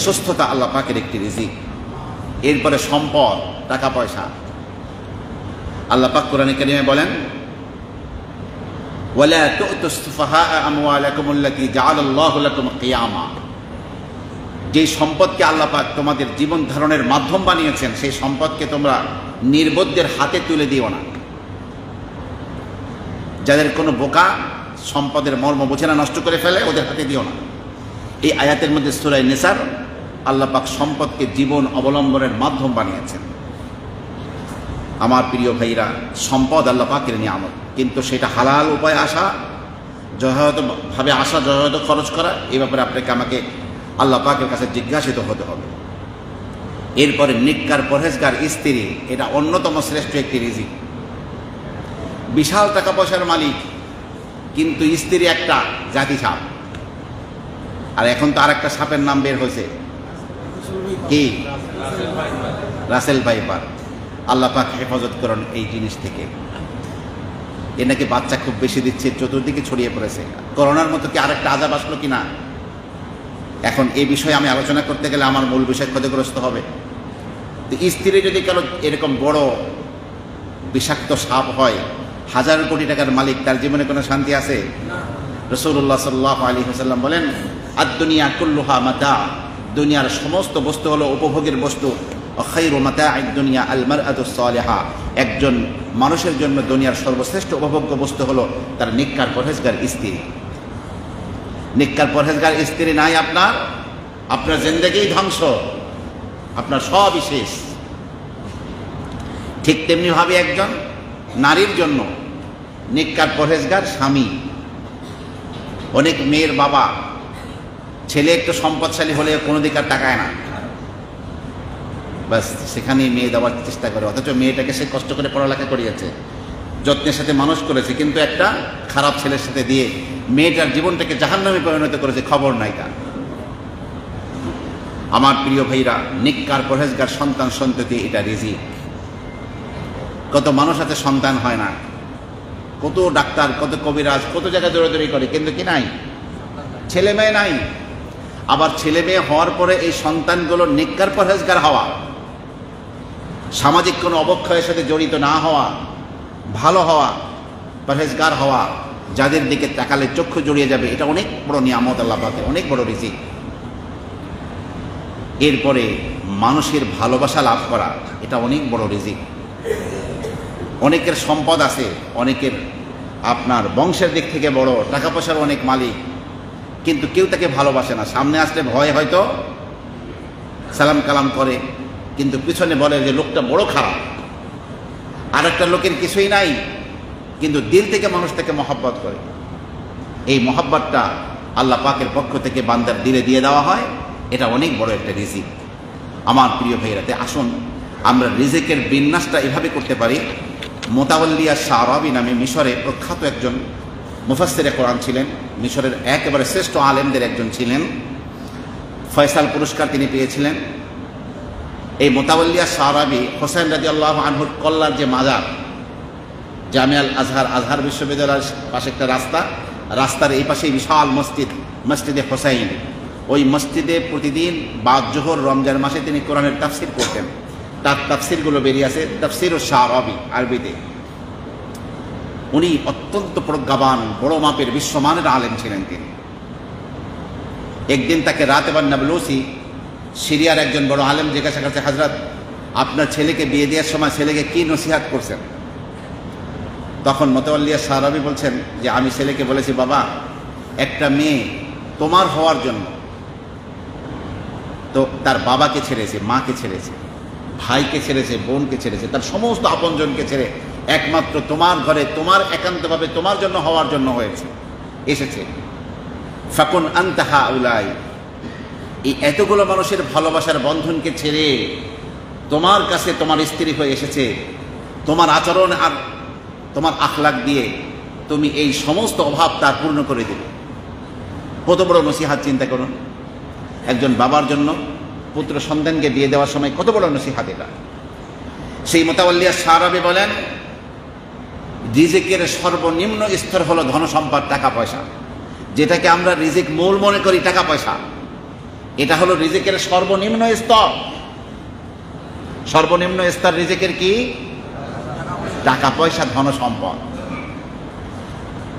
সুস্থতা আল্লাহ পাকের একটি রিজিক। এরপরে সম্পদ, টাকা পয়সা। আল্লাহ পাক কোরআনে কারিমে বলেন, ওয়ালা তু'তুস সুফাহা আমওয়ালাকুম আল্লাতী জাআলাল্লাহু লাকুম কিয়ামা। যে সম্পদকে আল্লাহ পাক তোমাদের জীবন ধারণের মাধ্যম বানিয়েছেন, সেই সম্পদকে তোমরা নির্বোধদের হাতে তুলে দিও না। যাদের কোনো বোকা সম্পদের মর্ম বোঝে না, নষ্ট করে ফেলে, ওদের হাতে দিও না। এই আয়াতের মধ্যে সূরা নিসার আল্লাহ পাক সম্পদকে জীবন অবলম্বনের মাধ্যম বানিয়েছেন। আমার প্রিয় ভাইরা, সম্পদ আল্লাহ পাকের নিয়ামত, কিন্তু সেটা হালাল উপায়ে আসা, যথাযথভাবে আসা, যথাযথ খরচ করা, এই ব্যাপারে আপনাকে আমাকে আল্লাহ পাকের কাছে জিজ্ঞাসিত হতে হবে। এরপরে নেককার পরহেজগার স্ত্রী, এটা অন্যতম শ্রেষ্ঠ একটি রিজিক। বিশাল টাকা পয়সার মালিক, কিন্তু স্ত্রী একটা জাতি সাপ। আর এখন তো আরেকটা সাপের নাম বের হয়েছে, কি? Russell viper. আল্লাহ পাক হেফাজত করেন এই জিনিস থেকে। এ নাকি বাচ্চা খুব বেশি দিচ্ছে, চতুর্দিকে ছড়িয়ে পড়েছে। করোনার মতো কি আরেকটা আযাব আসলো কিনা? এখন এই বিষয়ে আমি আলোচনা করতে গেলে আমার মূল বিষয় ক্ষতিগ্রস্ত হবে। তো স্ত্রী যদি কারো এরকম বড় বিষাক্ত সাপ হয়, হাজার কোটি টাকার মালিক, তার জীবনে কোনো শান্তি আছে? রাসূলুল্লাহ সাল্লাল্লাহু আলাইহি ওয়াসাল্লাম বলেন, আদ-দুনিয়া কুল্লুহা মাতা। দুনিয়ার সমস্ত বস্তু হলো উপভোগের বস্তু। খায়রু মাতা'আদ দুনিয়া আল মারআতুস সালিহা। একজন মানুষের জন্য দুনিয়ার সর্বশ্রেষ্ঠ উপভোগ্য বস্তু হলো তার নেককার পরহেজগার স্ত্রী। নেককার পরহেজগার স্ত্রী নাই আপনার জিন্দেগি ধ্বংস, আপনার সবই শেষ। ঠিক তেমনিভাবে একজন নারীর জন্য নেককার পরহেজগার স্বামী। অনেক মেয়ের বাবা, ছেলে একটু সম্পদশালী হলে কোনো দিক আর তাকায় না, বাস সেখানেই মেয়ে দেওয়ার চেষ্টা করে। অথচ মেয়েটাকে সে কষ্ট করে পড়ালেখা করিয়েছে, যত্নের সাথে মানুষ করেছে, কিন্তু একটা খারাপ ছেলের সাথে দিয়ে মেয়েটার জীবনটাকে জাহান্নামে পরিণত করেছে, খবর নাই তার। আমার প্রিয় ভাইরা, নেককার পরহেজগার সন্তান সন্ততি, এটা রিজিক। কত মানুষ আছে সন্তান হয় না, কত ডাক্তার, কত কবিরাজ, কত জায়গায় দৌড়াদৌড়ি করে, কিন্তু কি নাই? ছেলে মেয়ে নাই। আবার ছেলে মেয়ে হওয়ার পরে এই সন্তানগুলো নেককার পরহেজগার হওয়া, সামাজিক কোনো অবক্ষয়ের সাথে জড়িত না হওয়া, ভালো হওয়া, পরহেজগার হওয়া, যাদের দিকে তাকালে চক্ষু জড়িয়ে যাবে, এটা অনেক বড় নিয়ামত আল্লাহ পাকের, অনেক বড় রিজিক। এরপরে মানুষের ভালোবাসা লাভ করা, এটা অনেক বড় রিজিক। অনেকের সম্পদ আছে, অনেকের আপনার বংশের দিক থেকে বড়, টাকা পয়সার অনেক মালিক, কিন্তু কেউ তাকে ভালোবাসে না। সামনে আসলে ভয় হয়তো সালাম কালাম করে, কিন্তু পিছনে বলে যে লোকটা বড় খারাপ। আর একটা লোকের কিছুই নাই, কিন্তু দিল থেকে মানুষ তাকে মহব্বত করে। এই মহব্বতটা আল্লাহ পাকের পক্ষ থেকে বান্দার দিলে দিয়ে দেওয়া হয়, এটা অনেক বড় একটা রিজিক। আমার প্রিয় ভাইরাতে, আসুন আমরা রিজিকের বিন্যাসটা এভাবে করতে পারি। মোতাওয়াল্লিয়া শারাবি নামে মিশরে প্রখ্যাত একজন মুফাসসিরে কোরআন ছিলেন, মিশরের একেবারে শ্রেষ্ঠ আলেমদের একজন ছিলেন, ফয়সাল পুরস্কার তিনি পেয়েছিলেন। এই মোতাওয়াল্লিয়া শারাবি হোসেন রাদিয়াল্লাহু আনহুর কল্লার যে মাজার, জামিয়াল আজহার, আজহার বিশ্ববিদ্যালয়ের পাশে একটা রাস্তার এই পাশে বিশাল মসজিদ, মসজিদে হোসাইন। ওই মসজিদে প্রতিদিন বাদ জোহর রমজান মাসে তিনি কোরআনের তাফসির করতেন। তার তাফসিরগুলো বেরিয়ে আছে, তাফসির ও শারাবি আরবিতে। উনি অত্যন্ত প্রজ্ঞাবান, বড় মাপের বিশ্বমানের আলেম ছিলেন তিনি। একদিন তাকে রাতেবান নাবলুসি, সিরিয়ার একজন বড় আলেম, জিজ্ঞাসা করছে, হযরত আপনার ছেলেকে বিয়ে দেওয়ার সময় ছেলেকে কি নসিহত করছেন? তখন মোতাওয়াল্লিয়া শারাবি বলছেন যে আমি ছেলেকে বলেছি, বাবা একটা মেয়ে তোমার হওয়ার জন্য তো তার বাবাকে ছেড়েছে, মাকে ছেড়েছে, ভাইকে ছেড়েছে, বোনকে ছেড়েছে, তার সমস্ত আপনজনকে ছেড়ে একমাত্র তোমার ঘরে, তোমার একান্তভাবে তোমার জন্য হওয়ার জন্য এসেছে। ফাকুন আনতা হাউলাই। এই এতগুলো মানুষের ভালোবাসার বন্ধনকে ছেড়ে তোমার কাছে তোমার স্ত্রী হয়ে এসেছে। তোমার আচরণ আর তোমার আখলাক দিয়ে তুমি এই সমস্ত অভাব তার পূর্ণ করে দেবে। কত বড় নসিহত চিন্তা করুন। একজন বাবার জন্য পুত্র সন্তানকে বিয়ে দেওয়ার সময় কত বড় নসিহত এটা। সেই মোতাওয়াল্লিয়া শারাবি বলেন, রিজিকের সর্বনিম্ন স্তর হলো ধন সম্পদ, টাকা পয়সা, যেটাকে আমরা রিজিক মূল মনে করি টাকা পয়সা। এটা হলো রিজিকের সর্বনিম্ন স্তর। সর্বনিম্ন স্তর রিজিকের কি? টাকা পয়সা, ধন সম্পদ।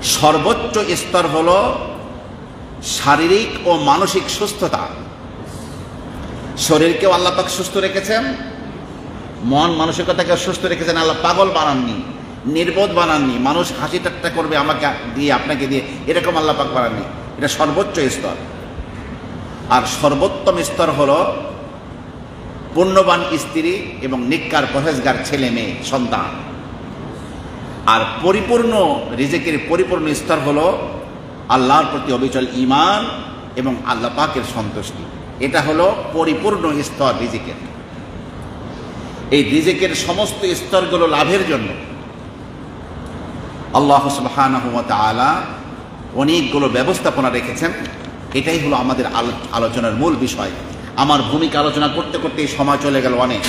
সর্বোচ্চ স্তর হলো শারীরিক ও মানসিক সুস্থতা। শরীরকেও আল্লাহ পাক সুস্থ রেখেছেন, মন মানসিকতাকে সুস্থ রেখেছেন। আল্লাহ পাগল বানাননি, নির্বোধ বানাননি, মানুষ হাসি ঠাট্টা করবে আমাকে দিয়ে আপনাকে দিয়ে, এরকম আল্লাহ পাক বানাননি। এটা সর্বোচ্চ স্তর। আর সর্বোত্তম স্তর হলো পুণ্যবান স্ত্রী এবং নিক্কার পরহেজগার ছেলে মেয়ে সন্তান। আর পরিপূর্ণ রিজিকের পরিপূর্ণ স্তর হলো আল্লাহর প্রতি অবিচল ঈমান এবং আল্লাহ পাকের সন্তুষ্টি। এটা হলো পরিপূর্ণ স্তর রিজিকের। এই রিজিকের সমস্ত স্তরগুলো লাভের জন্য আল্লাহ সুবহানাহু ওয়া তাআলা অনেকগুলো ব্যবস্থাপনা রেখেছেন। এটাই হলো আমাদের আলোচনার মূল বিষয়। আমার ভূমিকা আলোচনা করতে করতে সময় চলে গেল অনেক।